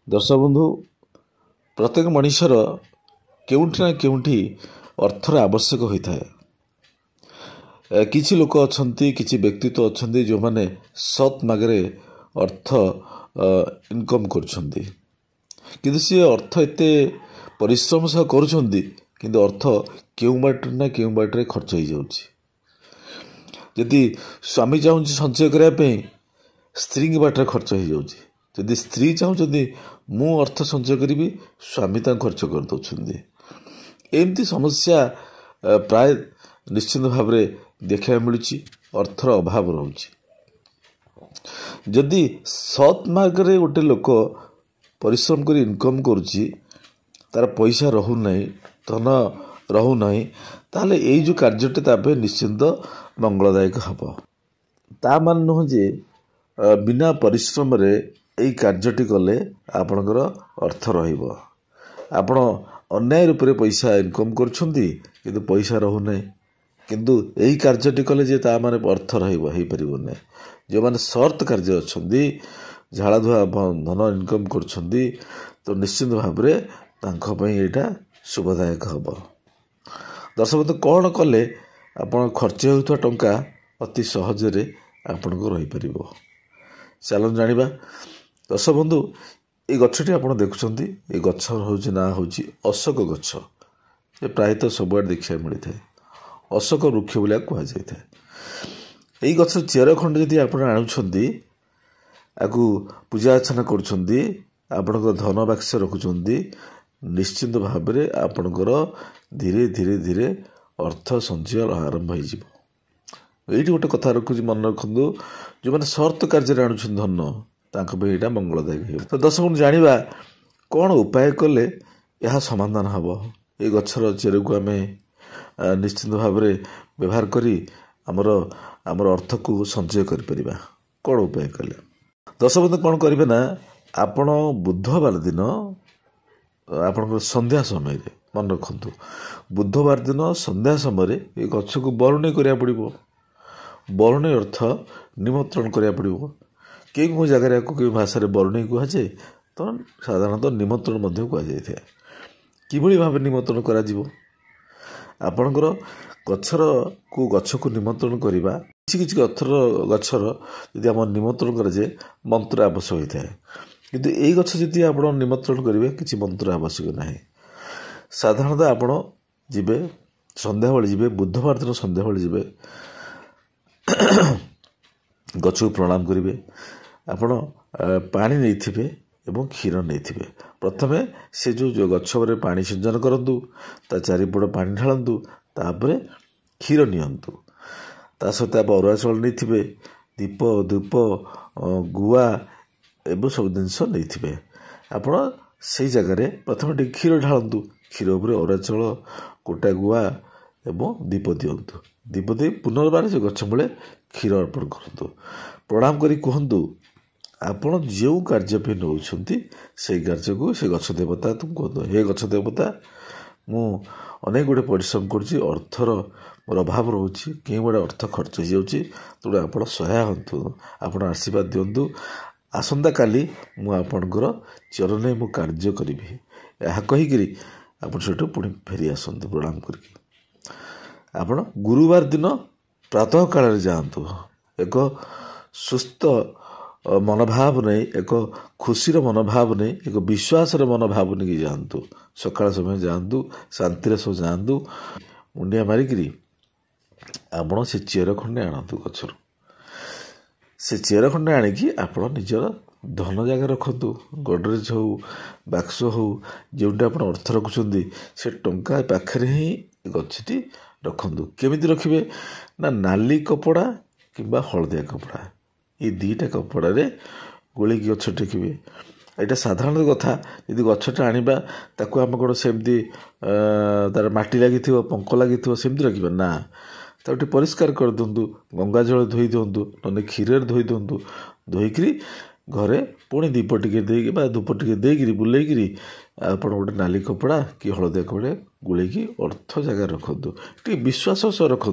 दर्शक बंधु प्रत्येक मनुष्यर केउठी ना केउठी अर्थर आवश्यक होता है। किछि लोक अछंती किछि व्यक्तित्व अछंती जो माने सत मागरे अर्थ इनकम करछंती किंतु से अर्थ एते परिश्रम सह करूछंती किंतु अर्थ केउ बाट ना केउ बाटरे खर्च हो जाउछि। यदि स्वामी चाहूँगी संचय करने स्त्री की बाटर खर्च हो जाउछि, यदि स्त्री चाहूँगी मु अर्थ संचय करी स्वामी खर्च कर दौरान एमती समस्या प्राय निश्चित भाव देखा मिलूँ। अर्थर अभाव रोचे जदि सत मार्ग गोटे लोक परिश्रम कर इनकम करुच्ची तार पैसा रोना धन रोना ताले यही जो कार्यटे ताप निश्चिंत मंगलदायक हम ता मान नुह जे बिना परिश्रम रे यही कार्यटी कले आपणकर अर्थ रहिबो। आपण अन्याय रूप में पैसा इनकम करुछंती किंतु पैसा रोना किंतु यही कार्यटी कले जे ता माने अर्थ रहिबो हेई परिबो नै। जो माने शर्त कार्य अछंती झाड़ा धुआ धन इनकम करुछंती तो निश्चित भाव रे तांको पई एटा शुभदायक हम। दर्शक बंधु कौन कले आपण खर्च होता टंका अति सहजरे आपण को रही परिबो चलन जानिबा। दर्शक बंधु ये गछटी आपण देखुछंती ये गछ होउची ना होउची अशोक गछ। ये प्रायतः सबुआड देखा मिली थाए अशोक वृक्ष बोलिया कह जाय थाए। यही गछ चेर खंड जदि आपण आणुछंती आकु पूजा अर्चना करुछंती आपणकर धन बाक्स रखुछंती निश्चित भाव में आपणकर धीरे धीरे धीरे अर्थ संचय आरंभ हो। गोटे कथा रखुची मन रखु जो मैंने शर्त कार्य आणुन धन ताकि मंगलदायक हो। तो दर्शक बंधु जानिबा कौन उपाय कले यह समाधान हम। ये गछर चेर को आम निश्चित भाव में व्यवहार करी आमर अर्थ को संचय कर कौन उपाय कले। दर्शक बंधु कौन करेंगे ना आपण बुधवार दिन आपन संध्या समय मन रखु बुधवार दिन संध्या समय ये गछ को बरुणी करा पड़ो। बरुणी अर्थ निमंत्रण करा पड़ो। कई जगह कई भाषा बरुणी कहुए तो साधारणतः निमंत्रण कहुए कि भाव निमंत्रण करा आपणकर गछर गछ को निमंत्रण करवा किसी अर्थर गछर यदि आम निमंत्रण कराए मंत्र आवश्यक होता है किंतु यही गछ जदि आप निमंत्रण करेंगे किसी मंत्र आवश्यक ना। साधारणतः आप जीवे संध्या बेले जीवे बुधवार दिन संध्या बेले जीवे गछ को प्रणाम करेंगे आपण पानी नहीं एवं क्षीर नहीं। प्रथमे से जो गछ पानी सिंचन करूँ ता चारिपट पानी ढालतु तापर क्षीर नियंतु ता सहित आप अरुआ चाउल नहीं दीप धूप गुआ एवं सब जिनस नहीं आप से जगह प्रथम टे क्षीर ढालतु क्षीर उपर अरुआ चाउल गोटा गुआ एवं दीप दिंतु दीप दे पुनर्बार से गछ मूले क्षीर अर्पण करूँ प्रणाम करी कहतु आपण जो कार्य पे नौ से कार्य को से गछ देवता तुम कहतु हे गछ देवता मु अनेक गुड़े परिश्रम करुँची अर्थर मोर अभाव रोचे कई गुड़े अर्थ खर्च हो जाऊँगी तेणु आप सहाय हूँ आप आशीर्वाद दिंतु आसंता काली मुझर चरण मु कार्य करी यह कहीकि आप पुणी फेरी आसतु प्रणाम करके आपण गुरुवार दिन प्रातः काल जातु एक सुस्थ मनोभाव नहीं एक खुशीर मनोभाव नहीं एक विश्वासर मनोभाव नहीं जातु सकाल समय जातु शांति सब जातु मुंडिया मारिकी आपण से चेर खंडे आणतु गचर से चेर खंडे आणिकी आप निजर धन जगह रखतु गडरेज हो बाक्स हो जोटा आप अर्थ रखुंट से टंका पाखे ही गछटी रखु केमी रखिए ना नाली कपड़ा किंबा हलदिया कपड़ा ये दीटा कपड़ा रे गोल गछ टेकिए। यहाँ साधारण कथा यदि गछटा आनिबा ताकू आम कौन सेमती तार माटी लगी पंख लगी सेमती रखा ना ताकि परिष्कार कर दिंतु गंगा जल धोई दिंतु ना क्षीर धोई दिंतु धोईकरी घरे पुणी दीप टिके देकी धूप टिके देकी बुलेकी आप गोटे नाली कपड़ा कि हलदिया कपड़ा गुलेकी अर्थ जगह रखु टे विश्वास सह रखु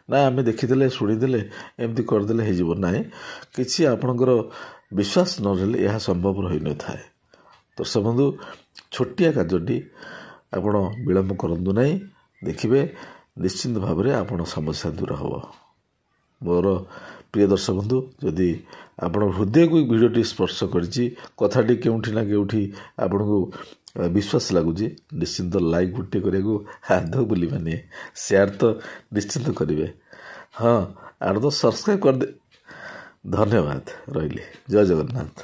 ना आम देखीदे शुणीदे एमती करदे हो ना कि आपणकर विश्वास न रही यह संभव रही न थाए ଦର୍ଶକ ବନ୍ଧୁ ଛୋଟିଆ କାର୍ଯ୍ୟଟି ଆପଣ ବିଳମ୍ବ କରନ୍ତୁ ନାହିଁ, ଦେଖିବେ ନିଶ୍ଚିନ୍ତ ଭାବରେ ଆପଣ ସମସ୍ୟା ଦୂର ହେବ। ମୋର ପ୍ରିୟ ଦର୍ଶକ ବନ୍ଧୁ, ଯଦି ଆପଣ ହୃଦୟକୁ ଭିଡ଼ିଓଟି ସ୍ପର୍ଶ କରିଛି, କଥାଟି କେଉଁଠି ନା କେଉଁଠି ଆପଣଙ୍କୁ ବିଶ୍ୱାସ ଲାଗୁଛି, ନିଶ୍ଚିନ୍ତ ଲାଇକ୍ ଗୋଟିଏ କରିବାକୁ ଆଦୌ ଭୁଲିବାନି। ସେୟାର ତ ନିଶ୍ଚିନ୍ତ କରିବେ। ହଁ, ଆର ତ ସବସ୍କ୍ରାଇବ୍ କରିଦେ। ଧନ୍ୟବାଦ, ରହିଲି। ଜୟ ଜଗନ୍ନାଥ।